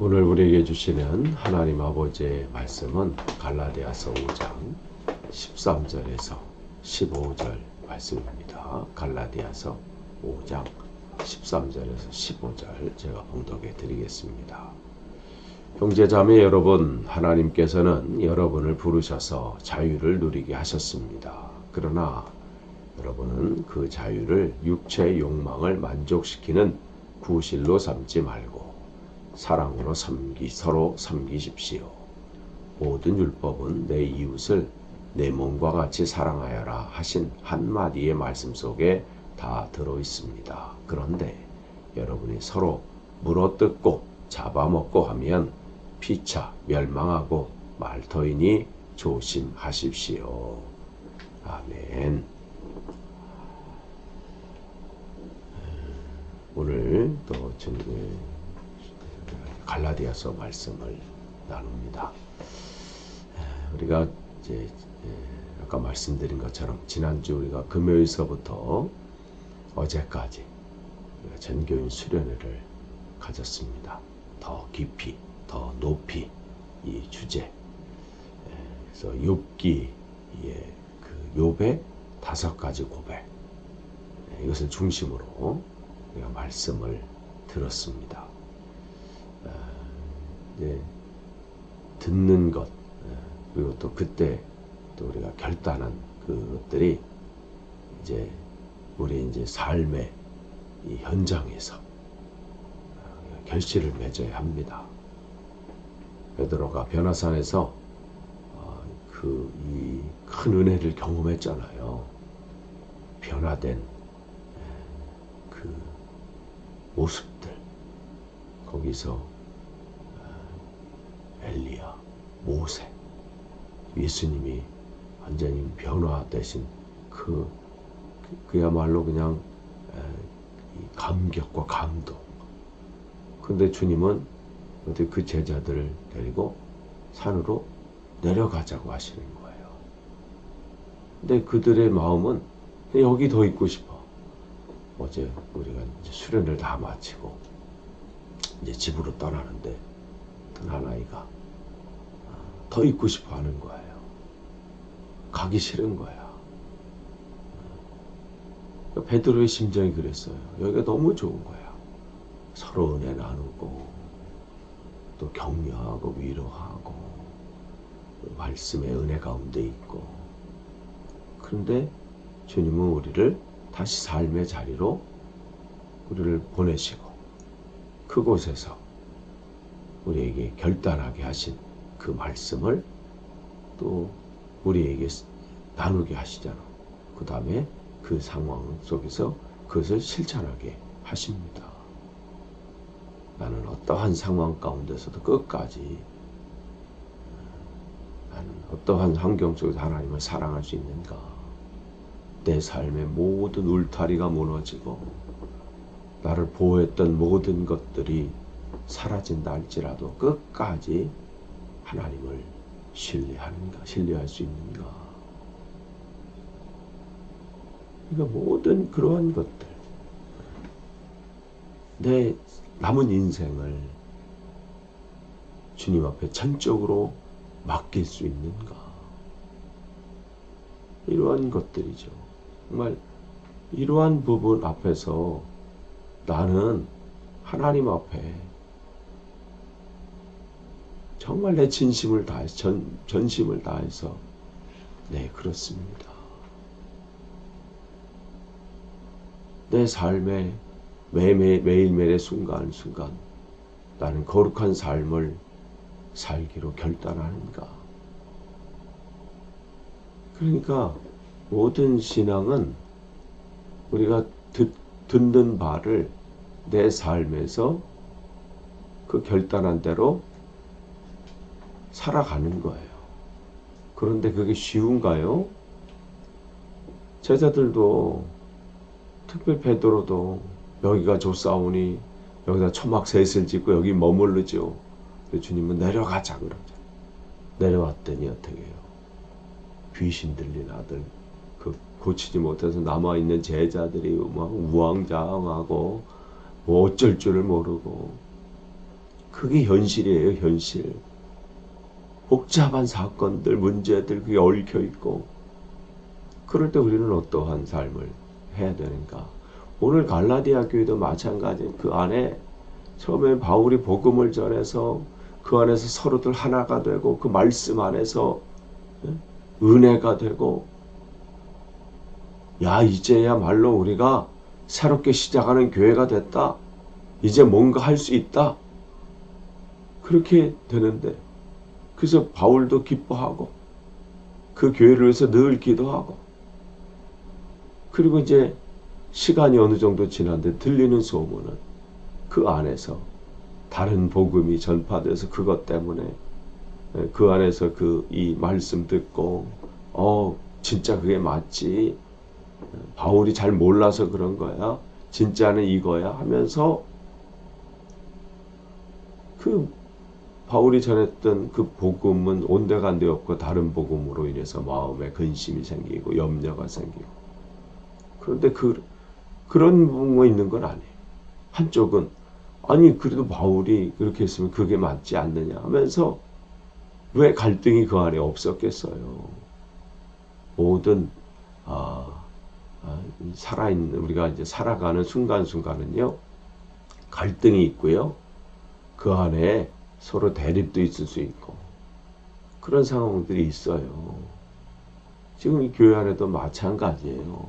오늘 우리에게 주시는 하나님 아버지의 말씀은 갈라디아서 5장 13절에서 15절 말씀입니다. 갈라디아서 5장 13절에서 15절 제가 봉독해 드리겠습니다. 형제자매 여러분, 하나님께서는 여러분을 부르셔서 자유를 누리게 하셨습니다. 그러나 여러분은 그 자유를 육체의 욕망을 만족시키는 구실로 삼지 말고 사랑으로 서로 섬기십시오. 모든 율법은 내 이웃을 내 몸과 같이 사랑하여라 하신 한마디의 말씀 속에 다 들어있습니다. 그런데 여러분이 서로 물어뜯고 잡아먹고 하면 피차 멸망하고 말터이니 조심하십시오. 아멘. 오늘 또 갈라디아서 말씀을 나눕니다. 우리가 이제 아까 말씀드린 것처럼 지난주 우리가 금요일서부터 어제까지 우리가 전교인 수련회를 가졌습니다. 더 깊이, 더 높이 이 주제. 그래서 욥기의 그 욥의 5가지 고백, 이것을 중심으로 우리가 말씀을 들었습니다. 듣는 것, 그리고 또 그때 또 우리가 결단한 그것들이 이제 우리 이제 삶의 이 현장에서 결실을 맺어야 합니다. 베드로가 변화산에서 그 이 큰 은혜를 경험했잖아요. 변화된 그 모습들, 거기서 엘리야, 모세, 예수님이 완전히 변화되신 그야말로 그냥 감격과 감동. 근데 주님은 그 제자들을 데리고 산으로 내려가자고 하시는 거예요. 근데 그들의 마음은 여기 더 있고 싶어. 어제 우리가 이제 수련을 다 마치고 이제 집으로 떠나는데 한 아이가 더 있고 싶어 하는 거예요. 가기 싫은 거야. 베드로의 심정이 그랬어요. 여기가 너무 좋은 거야. 서로 은혜 나누고 또 격려하고 위로하고 말씀의 은혜 가운데 있고. 그런데 주님은 우리를 다시 삶의 자리로 우리를 보내시고 그곳에서 우리에게 결단하게 하신 그 말씀을 또 우리에게 나누게 하시잖아. 그 다음에 그 상황 속에서 그것을 실천하게 하십니다. 나는 어떠한 상황 가운데서도 끝까지 나는 어떠한 환경 속에서 하나님을 사랑할 수 있는가. 내 삶의 모든 울타리가 무너지고 나를 보호했던 모든 것들이 사라진다 할지라도 끝까지 하나님을 신뢰할 수 있는가. 그러니까 모든 그러한 것들, 내 남은 인생을 주님 앞에 전적으로 맡길 수 있는가. 이러한 것들이죠. 정말 이러한 부분 앞에서 나는 하나님 앞에 정말 내 진심을 다해서 전심을 다해서 네, 그렇습니다. 내 삶의 매일매일의 순간순간 나는 거룩한 삶을 살기로 결단하는가. 그러니까 모든 신앙은 우리가 듣는 바를 내 삶에서 그 결단한 대로 살아가는 거예요. 그런데 그게 쉬운가요? 제자들도 특별히 베드로도 여기가 좋사오니 여기다 초막 셋을 짓고 여기 머무르죠. 주님은 내려가자 그러죠. 내려왔더니 어떻게 해요? 귀신 들린 아들, 그 고치지 못해서 남아있는 제자들이 막 우왕좌왕하고 뭐 어쩔 줄을 모르고 그게 현실이에요, 현실. 복잡한 사건들, 문제들 그게 얽혀 있고 그럴 때 우리는 어떠한 삶을 해야 되는가? 오늘 갈라디아 교회도 마찬가지. 그 안에 처음에 바울이 복음을 전해서 그 안에서 서로들 하나가 되고 그 말씀 안에서 은혜가 되고 야 이제야말로 우리가 새롭게 시작하는 교회가 됐다. 이제 뭔가 할 수 있다. 그렇게 되는데 그래서 바울도 기뻐하고 그 교회를 위해서 늘 기도하고 그리고 이제 시간이 어느 정도 지났는데 들리는 소문은 그 안에서 다른 복음이 전파돼서 그것 때문에 그 안에서 이 말씀 듣고 진짜 그게 맞지. 바울이 잘 몰라서 그런 거야. 진짜는 이거야 하면서 그 바울이 전했던 그 복음은 온데간데 없고 다른 복음으로 인해서 마음에 근심이 생기고 염려가 생기고 그런데 그런 부분이 있는 건 아니에요. 한쪽은 아니 그래도 바울이 그렇게 했으면 그게 맞지 않느냐 하면서 왜 갈등이 그 안에 없었겠어요. 모든 살아있는 우리가 이제 살아가는 순간순간은요 갈등이 있고요 그 안에 서로 대립도 있을 수 있고 그런 상황들이 있어요. 지금 이 교회 안에도 마찬가지예요.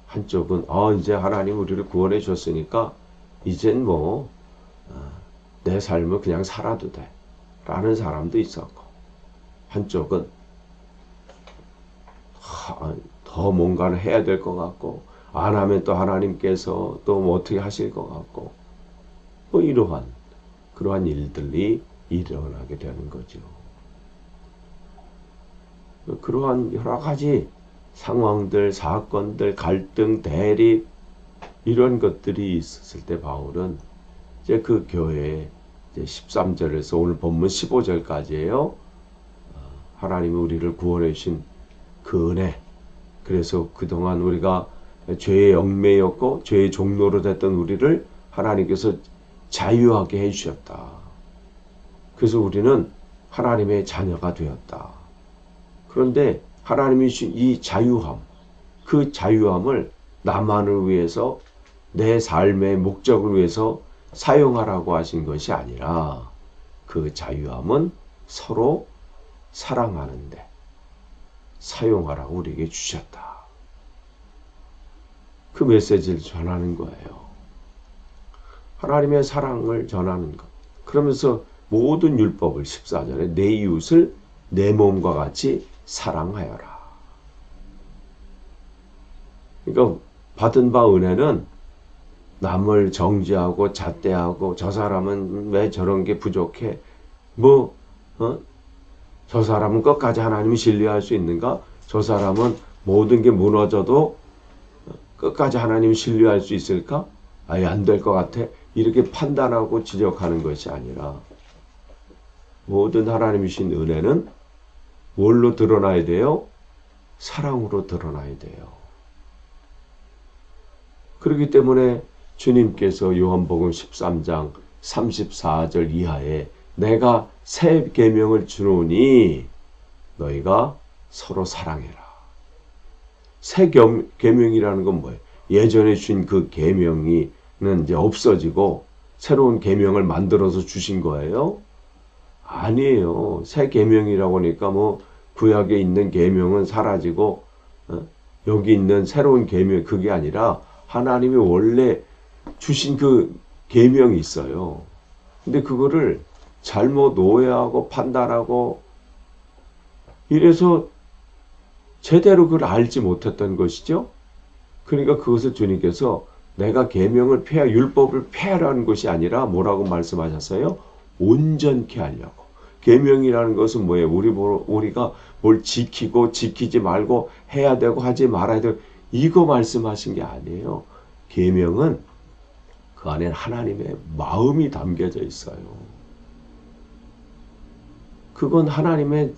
한쪽은 이제 하나님 우리를 구원해 줬으니까 이젠 내 삶을 그냥 살아도 돼 라는 사람도 있었고 한쪽은 더 뭔가를 해야 될 것 같고 안 하면 또 하나님께서 또 어떻게 하실 것 같고 그러한 일들이 일어나게 되는 거죠. 그러한 여러 가지 상황들, 사건들, 갈등, 대립 이런 것들이 있었을 때 바울은 이제 그 교회에 이제 13절에서 오늘 본문 15절까지예요. 하나님이 우리를 구원해 주신 그 은혜. 그래서 그동안 우리가 죄의 얽매였고 죄의 종로로 됐던 우리를 하나님께서 자유하게 해주셨다. 그래서 우리는 하나님의 자녀가 되었다. 그런데 하나님이 주신 이 자유함, 그 자유함을 나만을 위해서 내 삶의 목적을 위해서 사용하라고 하신 것이 아니라 그 자유함은 서로 사랑하는데 사용하라고 우리에게 주셨다. 그 메시지를 전하는 거예요. 하나님의 사랑을 전하는 것. 그러면서 모든 율법을 14절에 내 이웃을 내 몸과 같이 사랑하여라. 그러니까 받은 바 은혜는 남을 정죄하고 잣대하고 저 사람은 왜 저런 게 부족해? 저 사람은 끝까지 하나님을 신뢰할 수 있는가? 저 사람은 모든 게 무너져도 끝까지 하나님을 신뢰할 수 있을까? 아예 안 될 것 같아. 이렇게 판단하고 지적하는 것이 아니라 모든 하나님이 주신 은혜는 뭘로 드러나야 돼요? 사랑으로 드러나야 돼요. 그렇기 때문에 주님께서 요한복음 13장 34절 이하에 내가 새 계명을 주노니 너희가 서로 사랑해라. 새 계명이라는 건 뭐예요? 예전에 주신 그 계명이 이제 없어지고 새로운 계명을 만들어서 주신 거예요? 아니에요. 새 계명이라고 하니까 구약에 있는 계명은 사라지고 여기 있는 새로운 계명 그게 아니라 하나님이 원래 주신 그 계명이 있어요. 근데 그거를 잘못 오해하고 판단하고 이래서 제대로 그걸 알지 못했던 것이죠. 그러니까 그것을 주님께서 내가 계명을 율법을 폐하라는 것이 아니라 뭐라고 말씀하셨어요? 온전케 하려고. 계명이라는 것은 뭐예요? 우리가 뭘 지키고 지키지 말고 해야 되고 하지 말아야 되고 이거 말씀하신 게 아니에요. 계명은 그 안에 하나님의 마음이 담겨져 있어요. 그건 하나님의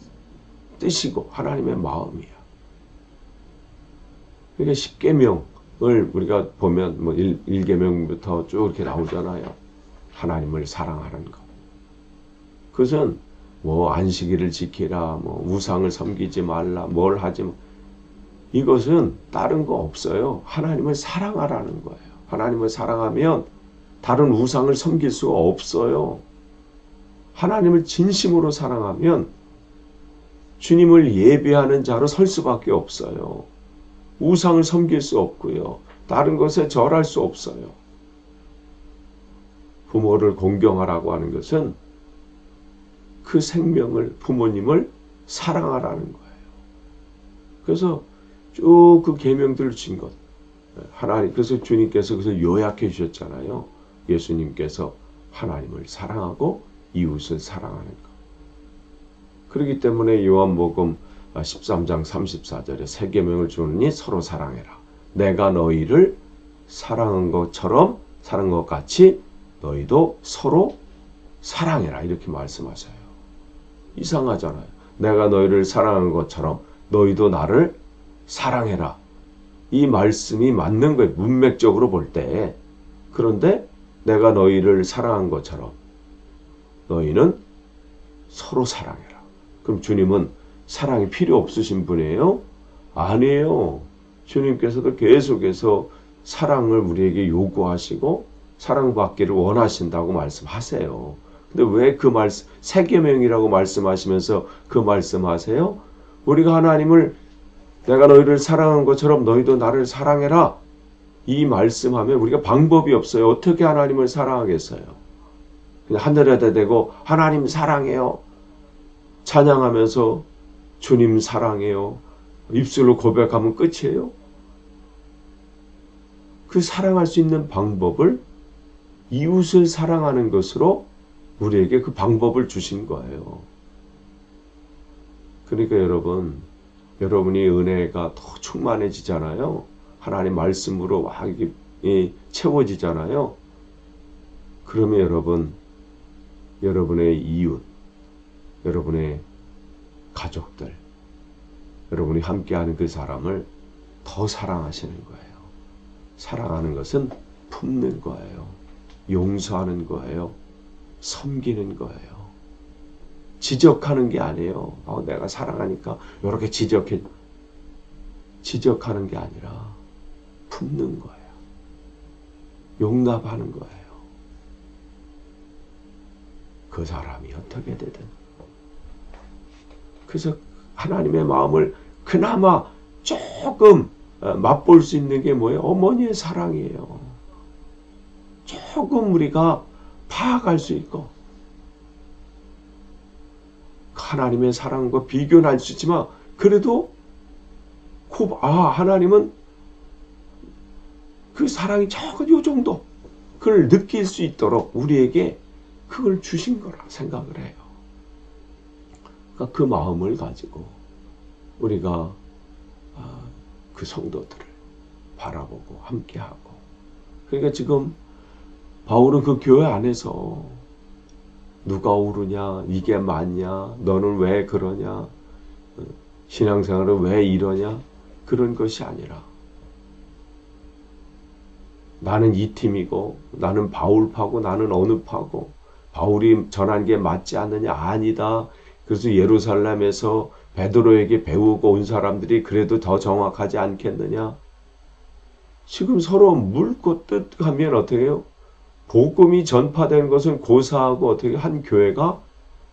뜻이고 하나님의 마음이야. 그러니까 10계명을 우리가 보면 1계명부터 쭉 이렇게 나오잖아요. 하나님을 사랑하는 것. 그것은 뭐 안식일을 지키라, 뭐 우상을 섬기지 말라, 뭘 하지 마. 이것은 다른 거 없어요. 하나님을 사랑하라는 거예요. 하나님을 사랑하면 다른 우상을 섬길 수가 없어요. 하나님을 진심으로 사랑하면 주님을 예배하는 자로 설 수밖에 없어요. 우상을 섬길 수 없고요. 다른 것에 절할 수 없어요. 부모를 공경하라고 하는 것은 그 생명을, 부모님을 사랑하라는 거예요. 그래서 쭉 그 계명들을 준 것. 하나님, 그래서 주님께서 그것을 요약해 주셨잖아요. 예수님께서 하나님을 사랑하고 이웃을 사랑하는 것. 그렇기 때문에 요한복음 13장 34절에 새 계명을 주노니 서로 사랑해라. 내가 너희를 사랑한 것처럼 사랑한 것 같이 너희도 서로 사랑해라. 이렇게 말씀하셔요. 이상하잖아요. 내가 너희를 사랑한 것처럼 너희도 나를 사랑해라. 이 말씀이 맞는 거예요. 문맥적으로 볼 때. 그런데 내가 너희를 사랑한 것처럼 너희는 서로 사랑해라. 그럼 주님은 사랑이 필요 없으신 분이에요? 아니에요. 주님께서도 계속해서 사랑을 우리에게 요구하시고 사랑받기를 원하신다고 말씀하세요. 근데 왜 그 말씀, 새 계명이라고 말씀하시면서 그 말씀하세요? 우리가 하나님을 내가 너희를 사랑한 것처럼 너희도 나를 사랑해라. 이 말씀하면 우리가 방법이 없어요. 어떻게 하나님을 사랑하겠어요? 그냥 하늘에다 대고 하나님 사랑해요. 찬양하면서 주님 사랑해요. 입술로 고백하면 끝이에요. 그 사랑할 수 있는 방법을 이웃을 사랑하는 것으로 우리에게 그 방법을 주신 거예요. 그러니까 여러분이 은혜가 더 충만해지잖아요. 하나님 말씀으로 막 채워지잖아요. 그러면 여러분의 이웃, 여러분의 가족들, 여러분이 함께하는 그 사람을 더 사랑하시는 거예요. 사랑하는 것은 품는 거예요. 용서하는 거예요. 섬기는 거예요. 지적하는 게 아니에요. 내가 사랑하니까 이렇게 지적하는 게 아니라 품는 거예요. 용납하는 거예요. 그 사람이 어떻게 되든. 그래서 하나님의 마음을 그나마 조금 맛볼 수 있는 게 뭐예요? 어머니의 사랑이에요. 조금 우리가 파악할 수 있고 하나님의 사랑과 비교는 할 수 있지만 그래도 하나님은 그 사랑이 적은 요 정도 그걸 느낄 수 있도록 우리에게 그걸 주신 거라 생각을 해요. 그러니까 그 마음을 가지고 우리가 그 성도들을 바라보고 함께하고 그러니까 지금 바울은 그 교회 안에서 누가 오르냐, 이게 맞냐, 너는 왜 그러냐, 신앙생활은 왜 이러냐, 그런 것이 아니라 나는 이 팀이고 나는 바울파고 나는 어느 파고 바울이 전한 게 맞지 않느냐, 아니다. 그래서 예루살렘에서 베드로에게 배우고 온 사람들이 그래도 더 정확하지 않겠느냐. 지금 서로 묻고 뜻하면 어떻게 해요? 복음이 전파된 것은 고사하고 어떻게 한 교회가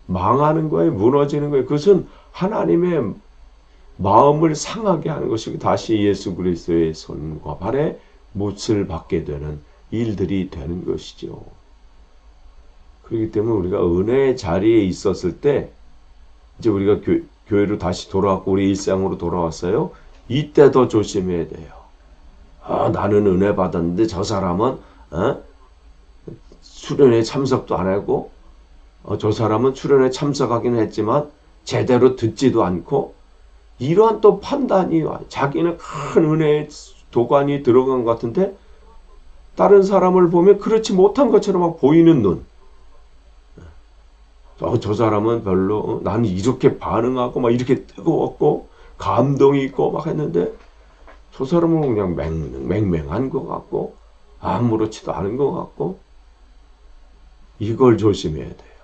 망하는 거예요. 무너지는 거예요. 그것은 하나님의 마음을 상하게 하는 것이고 다시 예수 그리스도의 손과 발에 못을 받게 되는 일들이 되는 것이죠. 그렇기 때문에 우리가 은혜의 자리에 있었을 때 이제 우리가 교회로 다시 돌아왔고 우리 일상으로 돌아왔어요. 이때 더 조심해야 돼요. 나는 은혜 받았는데 저 사람은 수련회 참석도 안 하고 저 사람은 수련회 참석하기는 했지만 제대로 듣지도 않고 이러한 또 판단이 자기는 큰 은혜의 도관이 들어간 것 같은데 다른 사람을 보면 그렇지 못한 것처럼 막 보이는 눈. 저 사람은 별로 나는 이렇게 반응하고 막 이렇게 뜨거웠고 감동이 있고 막 했는데 저 사람은 그냥 맹맹한 것 같고 아무렇지도 않은 것 같고 이걸 조심해야 돼요.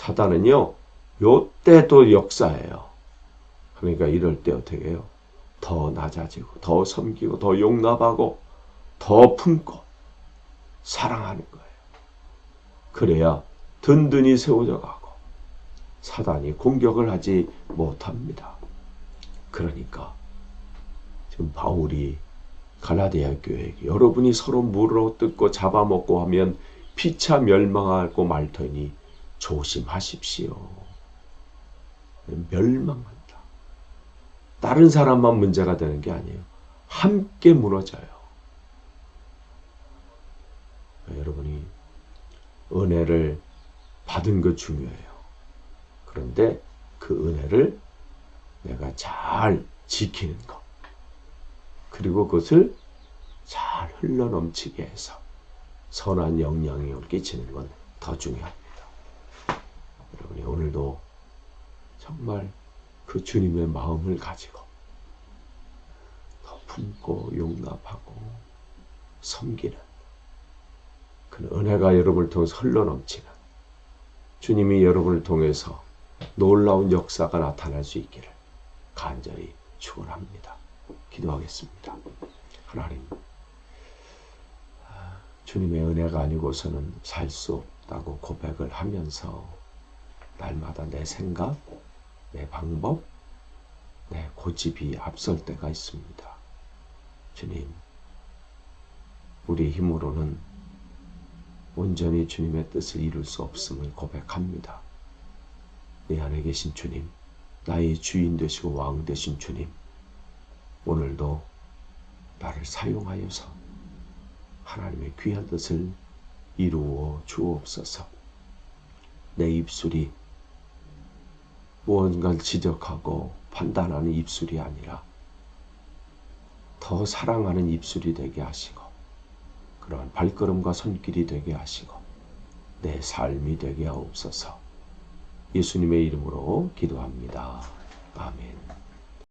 사단은요, 요때도 역사예요. 그러니까 이럴 때 어떻게 해요? 더 낮아지고, 더 섬기고, 더 용납하고, 더 품고, 사랑하는 거예요. 그래야 든든히 세워져 가고, 사단이 공격을 하지 못합니다. 그러니까, 지금 바울이 갈라디아 교회에게 여러분이 서로 물어뜯고 잡아먹고 하면 피차 멸망하고 말 터니 조심하십시오. 멸망한다. 다른 사람만 문제가 되는 게 아니에요. 함께 무너져요. 여러분이 은혜를 받은 것 중요해요. 그런데 그 은혜를 내가 잘 지키는 것, 그리고 그것을 잘 흘러넘치게 해서 선한 영향력을 끼치는 건 더 중요합니다. 여러분이 오늘도 정말 그 주님의 마음을 가지고 더 품고 용납하고 섬기는 그 은혜가 여러분을 통해서 흘러넘치는, 주님이 여러분을 통해서 놀라운 역사가 나타날 수 있기를 간절히 축원합니다. 기도하겠습니다. 하나님, 주님의 은혜가 아니고서는 살 수 없다고 고백을 하면서 날마다 내 생각, 내 방법, 내 고집이 앞설 때가 있습니다. 주님, 우리 힘으로는 온전히 주님의 뜻을 이룰 수 없음을 고백합니다. 내 안에 계신 주님, 나의 주인 되시고 왕 되신 주님, 오늘도 나를 사용하여서 하나님의 귀한 뜻을 이루어 주옵소서. 내 입술이 무언가를 지적하고 판단하는 입술이 아니라 더 사랑하는 입술이 되게 하시고, 그러한 발걸음과 손길이 되게 하시고 내 삶이 되게 하옵소서. 예수님의 이름으로 기도합니다. 아멘.